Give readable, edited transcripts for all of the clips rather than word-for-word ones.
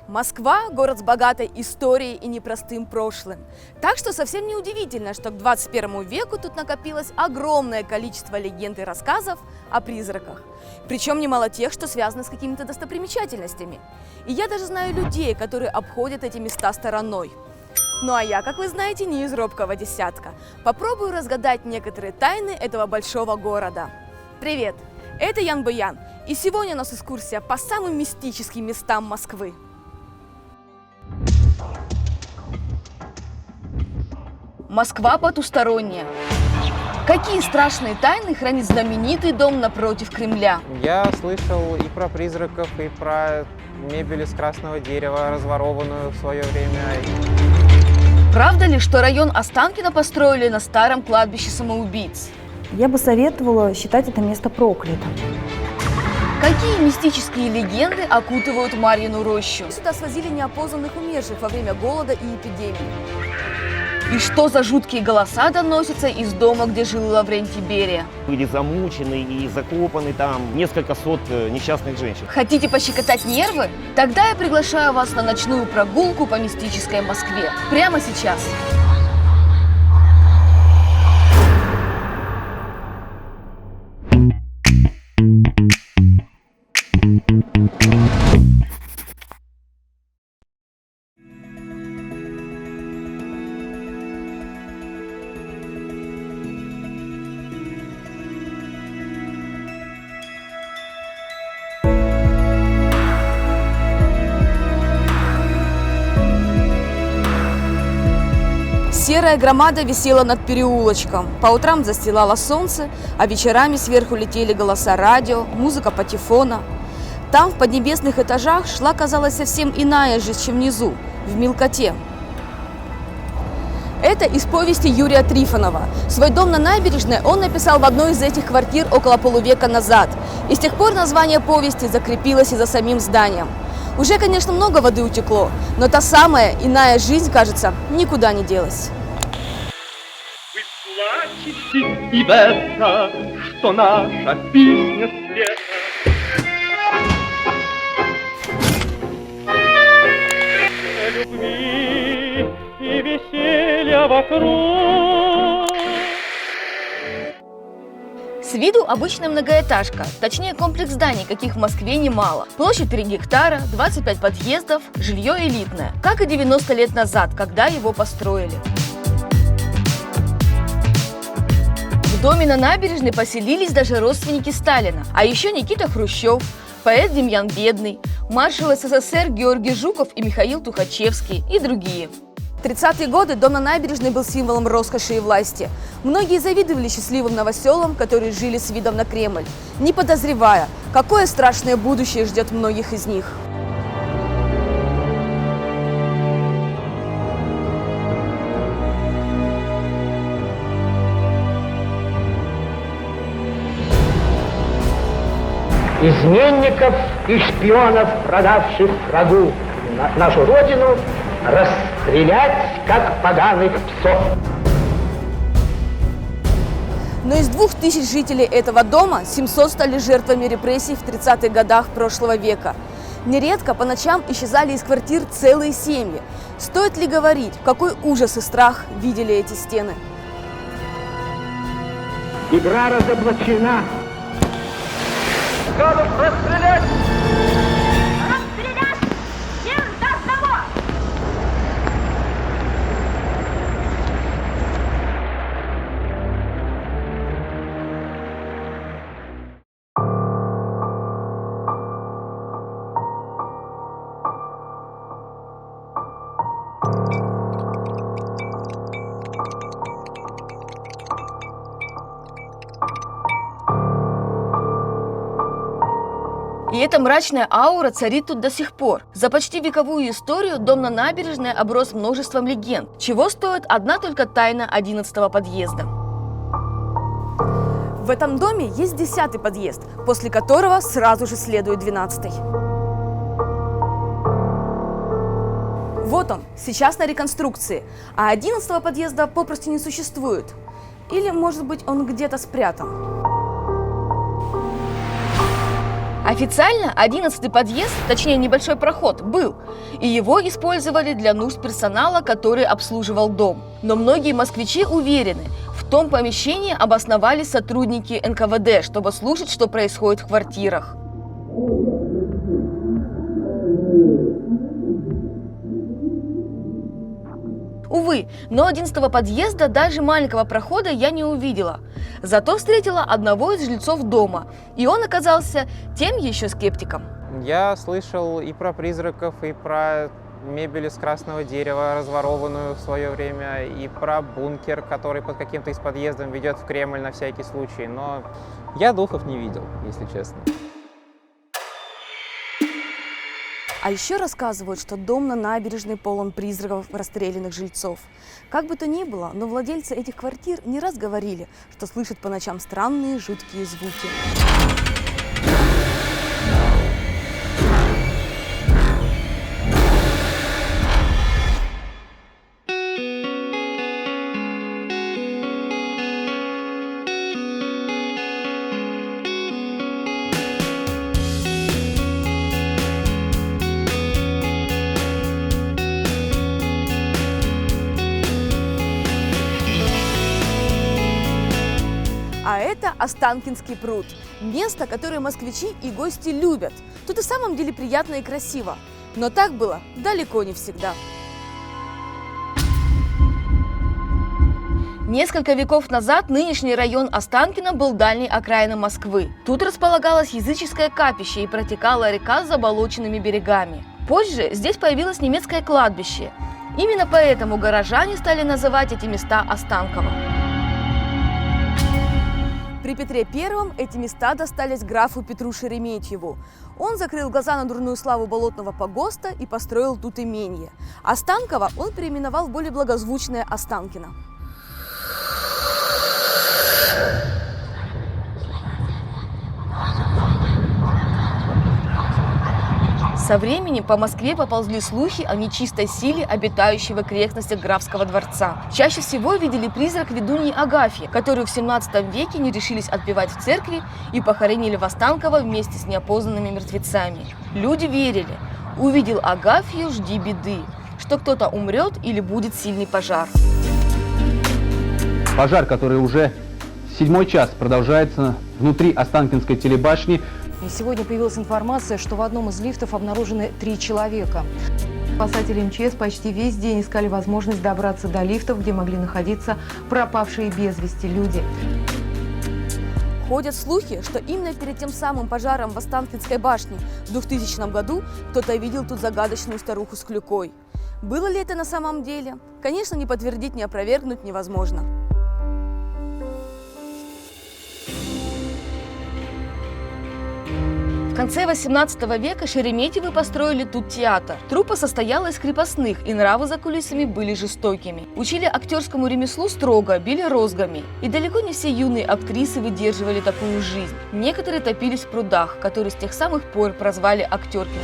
Москва – город с богатой историей и непростым прошлым. Так что совсем не удивительно, что к 21 веку тут накопилось огромное количество легенд и рассказов о призраках. Причем немало тех, что связаны с какими-то достопримечательностями. И я даже знаю людей, которые обходят эти места стороной. Ну а я, как вы знаете, не из робкого десятка. Попробую разгадать некоторые тайны этого большого города. Привет! Это Ян Буян, и сегодня у нас экскурсия по самым мистическим местам Москвы. Москва потусторонняя. Какие страшные тайны хранит знаменитый дом напротив Кремля? Я слышал и про призраков, и про мебель из красного дерева, разворованную в свое время. Правда ли, что район Останкино построили на старом кладбище самоубийц? Я бы советовала считать это место проклятым. Какие мистические легенды окутывают Марьину рощу? Сюда свозили неопознанных умерших во время голода и эпидемии. И что за жуткие голоса доносятся из дома, где жил Лаврентий Берия? Были замучены и закопаны там несколько сот несчастных женщин. Хотите пощекотать нервы? Тогда я приглашаю вас на ночную прогулку по мистической Москве. Прямо сейчас. Серая громада висела над переулочком. По утрам застилало солнце, а вечерами сверху летели голоса радио, музыка патефона. Там, в поднебесных этажах, шла, казалось, совсем иная жизнь, чем внизу, в мелкоте. Это из повести Юрия Трифонова. Свой дом на набережной он написал в одной из этих квартир около полувека назад. И с тех пор название повести закрепилось и за самим зданием. Уже, конечно, много воды утекло, но та самая иная жизнь, кажется, никуда не делась. Вы плачете и в это, что наша песня света. Любви и веселья вокруг. С виду обычная многоэтажка, точнее комплекс зданий, каких в Москве немало. Площадь 3 гектара, 25 подъездов, жилье элитное, как и 90 лет назад, когда его построили. В доме на набережной поселились даже родственники Сталина, а еще Никита Хрущев, поэт Демьян Бедный, маршал СССР Георгий Жуков и Михаил Тухачевский и другие. В 30-е годы дом на набережной был символом роскоши и власти. Многие завидовали счастливым новоселам, которые жили с видом на Кремль, не подозревая, какое страшное будущее ждет многих из них. Изменников и шпионов, продавших врагу нашу родину, расстрелять, как поганых псов. Но из 2000 жителей этого дома 700 стали жертвами репрессий в 30-х годах прошлого века. Нередко по ночам исчезали из квартир целые семьи. Стоит ли говорить, какой ужас и страх видели эти стены? Игра разоблачена. Гадов расстрелять! Расстрелять! Всех до одного! И эта мрачная аура царит тут до сих пор. За почти вековую историю дом на набережной оброс множеством легенд, чего стоит одна только тайна 11-го подъезда. В этом доме есть 10-й подъезд, после которого сразу же следует 12-й. Вот он, сейчас на реконструкции, а 11-го подъезда попросту не существует. Или, может быть, он где-то спрятан. Официально 11-й подъезд, точнее небольшой проход, был, и его использовали для нужд персонала, который обслуживал дом. Но многие москвичи уверены, в том помещении обосновались сотрудники НКВД, чтобы слушать, что происходит в квартирах. Увы, но 11-го подъезда, даже маленького прохода я не увидела. Зато встретила одного из жильцов дома, и он оказался тем еще скептиком. Я слышал и про призраков, и про мебель из красного дерева, разворованную в свое время, и про бункер, который под каким-то из подъездов ведет в Кремль на всякий случай. Но я духов не видел, если честно. А еще рассказывают, что дом на набережной полон призраков расстрелянных жильцов. Как бы то ни было, но владельцы этих квартир не раз говорили, что слышат по ночам странные жуткие звуки. А это Останкинский пруд. Место, которое москвичи и гости любят. Тут и в самом деле приятно и красиво. Но так было далеко не всегда. Несколько веков назад нынешний район Останкино был дальней окраиной Москвы. Тут располагалось языческое капище и протекала река с заболоченными берегами. Позже здесь появилось немецкое кладбище. Именно поэтому горожане стали называть эти места Останково. При Петре I эти места достались графу Петру Шереметьеву. Он закрыл глаза на дурную славу болотного погоста и построил тут имение. Останково он переименовал в более благозвучное Останкино. Со временем по Москве поползли слухи о нечистой силе, обитающей в окрестностях графского дворца. Чаще всего видели призрак ведуньи Агафьи, которую в 17 веке не решились отпевать в церкви и похоронили в Останково вместе с неопознанными мертвецами. Люди верили: увидел Агафью, жди беды, что кто-то умрет или будет сильный пожар. Пожар, который уже 7-й час продолжается внутри Останкинской телебашни. Сегодня появилась информация, что в одном из лифтов обнаружены 3 человека. Спасатели МЧС почти весь день искали возможность добраться до лифтов, где могли находиться пропавшие без вести люди. Ходят слухи, что именно перед тем самым пожаром в Останкинской башне в 2000 году кто-то видел тут загадочную старуху с клюкой. Было ли это на самом деле? Конечно, ни подтвердить, ни опровергнуть невозможно. В конце 18 века Шереметьевы построили тут театр. Труппа состояла из крепостных, и нравы за кулисами были жестокими. Учили актерскому ремеслу строго, били розгами. И далеко не все юные актрисы выдерживали такую жизнь. Некоторые топились в прудах, которые с тех самых пор прозвали актерками.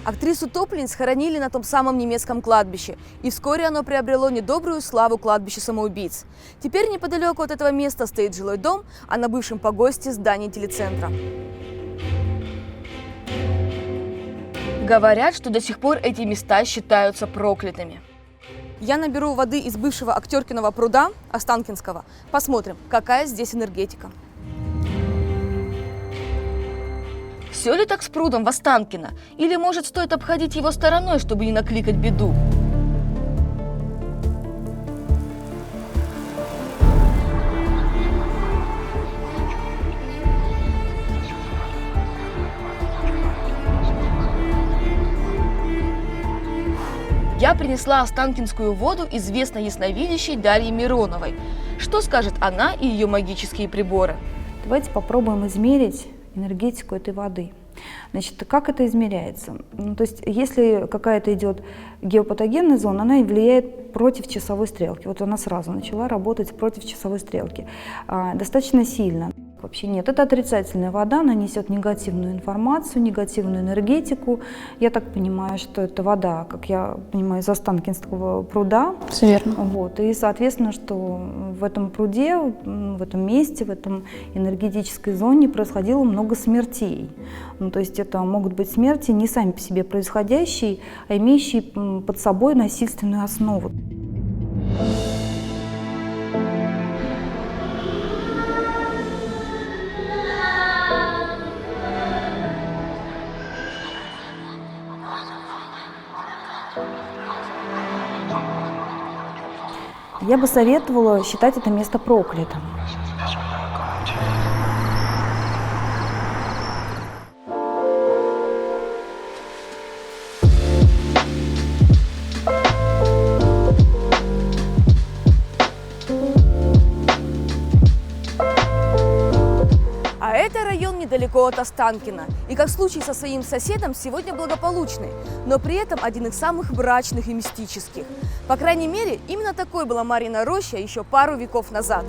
Актрису Топлинь схоронили на том самом немецком кладбище, и вскоре оно приобрело недобрую славу кладбища самоубийц. Теперь неподалеку от этого места стоит жилой дом, а на бывшем погосте здание телецентра. Говорят, что до сих пор эти места считаются проклятыми. Я наберу воды из бывшего актеркиного пруда, Останкинского. Посмотрим, какая здесь энергетика. Все ли так с прудом в Останкино? Или, может, стоит обходить его стороной, чтобы не накликать беду? Я принесла останкинскую воду известной ясновидящей Дарье Мироновой. Что скажет она и ее магические приборы? Давайте попробуем измерить энергетику этой воды. Значит, как это измеряется? То есть, если какая-то идет геопатогенная зона, она влияет против часовой стрелки. Вот она сразу начала работать против часовой стрелки. Достаточно сильно. вообще нет. Это отрицательная вода, она несет негативную информацию, негативную энергетику. Я так понимаю, что это вода, как я понимаю, из Останкинского пруда. Все верно. Вот. И, соответственно, что в этом пруде, в этом месте, в этом энергетической зоне происходило много смертей. Ну, то есть это могут быть смерти не сами по себе происходящие, а имеющие под собой насильственную основу. Я бы советовала считать это место проклятым. А это район недалеко от Останкино. И как в случае со своим соседом, сегодня благополучный, но при этом один из самых мрачных и мистических. По крайней мере, именно такой была Марьина роща еще пару веков назад.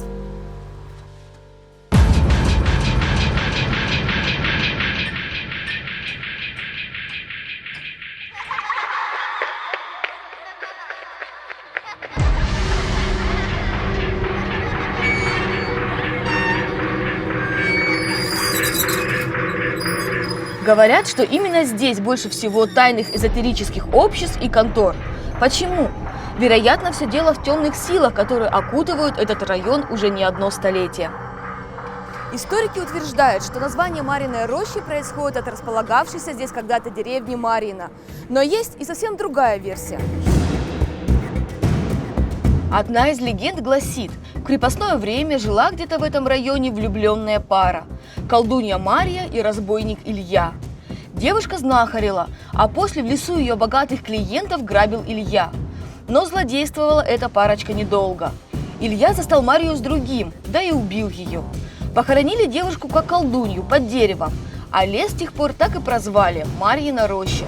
Говорят, что именно здесь больше всего тайных эзотерических обществ и контор. Почему? Вероятно, все дело в темных силах, которые окутывают этот район уже не одно столетие. Историки утверждают, что название Марьиной рощи происходит от располагавшейся здесь когда-то деревни Марьино. Но есть и совсем другая версия. Одна из легенд гласит, в крепостное время жила где-то в этом районе влюбленная пара – колдунья Марья и разбойник Илья. Девушка знахарила, а после в лесу ее богатых клиентов грабил Илья. Но злодействовала эта парочка недолго. Илья застал Марью с другим, да и убил ее. Похоронили девушку как колдунью под деревом, а лес с тех пор так и прозвали – Марьина роща.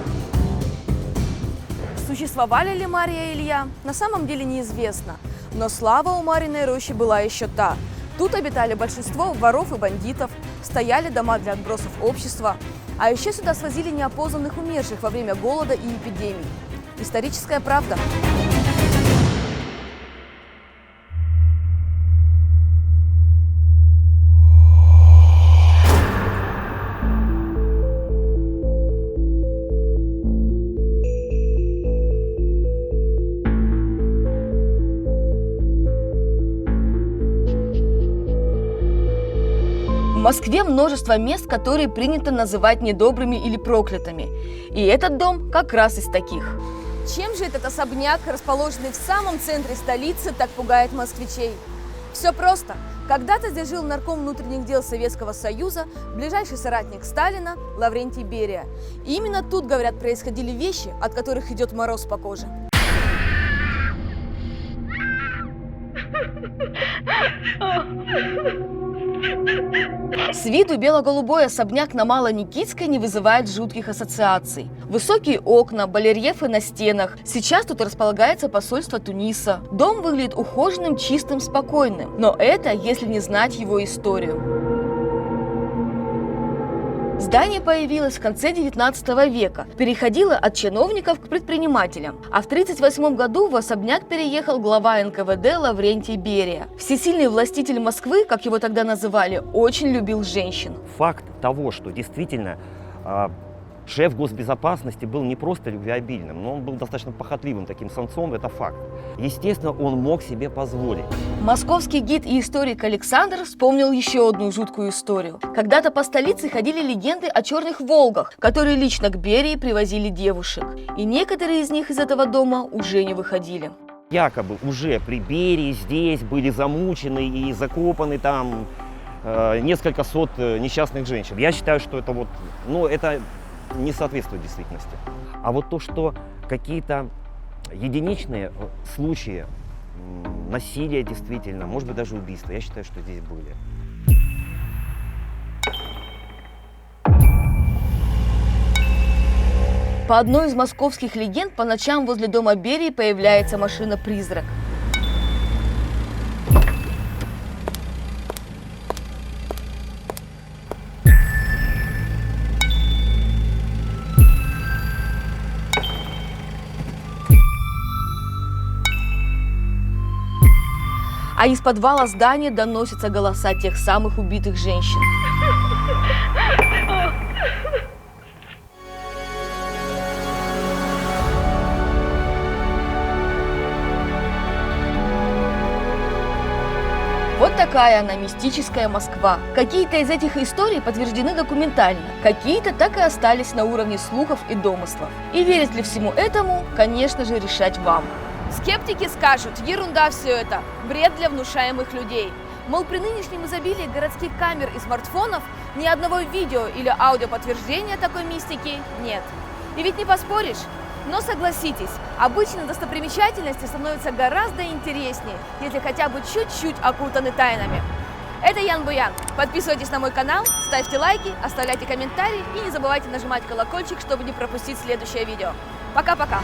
Существовали ли Марья и Илья, на самом деле неизвестно. Но слава у Марьиной рощи была еще та. Тут обитали большинство воров и бандитов, стояли дома для отбросов общества. А еще сюда свозили неопознанных умерших во время голода и эпидемий. Историческая правда. В Москве множество мест, которые принято называть недобрыми или проклятыми. И этот дом как раз из таких. Чем же этот особняк, расположенный в самом центре столицы, так пугает москвичей? Все просто. Когда-то здесь жил нарком внутренних дел Советского Союза, ближайший соратник Сталина Лаврентий Берия. И именно тут, говорят, происходили вещи, от которых идет мороз по коже. С виду бело-голубой особняк на Малоникитской не вызывает жутких ассоциаций. Высокие окна, барельефы на стенах. Сейчас тут располагается посольство Туниса. Дом выглядит ухоженным, чистым, спокойным. Но это, если не знать его историю. Здание появилось в конце 19 века, переходило от чиновников к предпринимателям. А в 1938 году в особняк переехал глава НКВД Лаврентий Берия. Всесильный властитель Москвы, как его тогда называли, очень любил женщин. Факт того, что действительно шеф госбезопасности был не просто любвеобильным, но он был достаточно похотливым таким самцом, это факт. Естественно, он мог себе позволить. Московский гид и историк Александр вспомнил еще одну жуткую историю. Когда-то по столице ходили легенды о черных волгах, которые лично к Берии привозили девушек. И некоторые из них из этого дома уже не выходили. Якобы уже при Берии здесь были замучены и закопаны там несколько сот несчастных женщин. Я считаю, что это это не соответствует действительности. А вот то, что какие-то единичные случаи насилия действительно, может быть даже убийства, я считаю, что здесь были. По одной из московских легенд, по ночам возле дома Берии появляется машина-призрак. А из подвала здания доносятся голоса тех самых убитых женщин. Вот такая она, мистическая Москва. Какие-то из этих историй подтверждены документально, какие-то так и остались на уровне слухов и домыслов. И верить ли всему этому, конечно же, решать вам. Скептики скажут, ерунда все это, бред для внушаемых людей. Мол, при нынешнем изобилии городских камер и смартфонов ни одного видео или аудиоподтверждения такой мистики нет. И ведь не поспоришь. Но согласитесь, обычно достопримечательности становятся гораздо интереснее, если хотя бы чуть-чуть окутаны тайнами. Это Ян Буян. Подписывайтесь на мой канал, ставьте лайки, оставляйте комментарии и не забывайте нажимать колокольчик, чтобы не пропустить следующее видео. Пока-пока!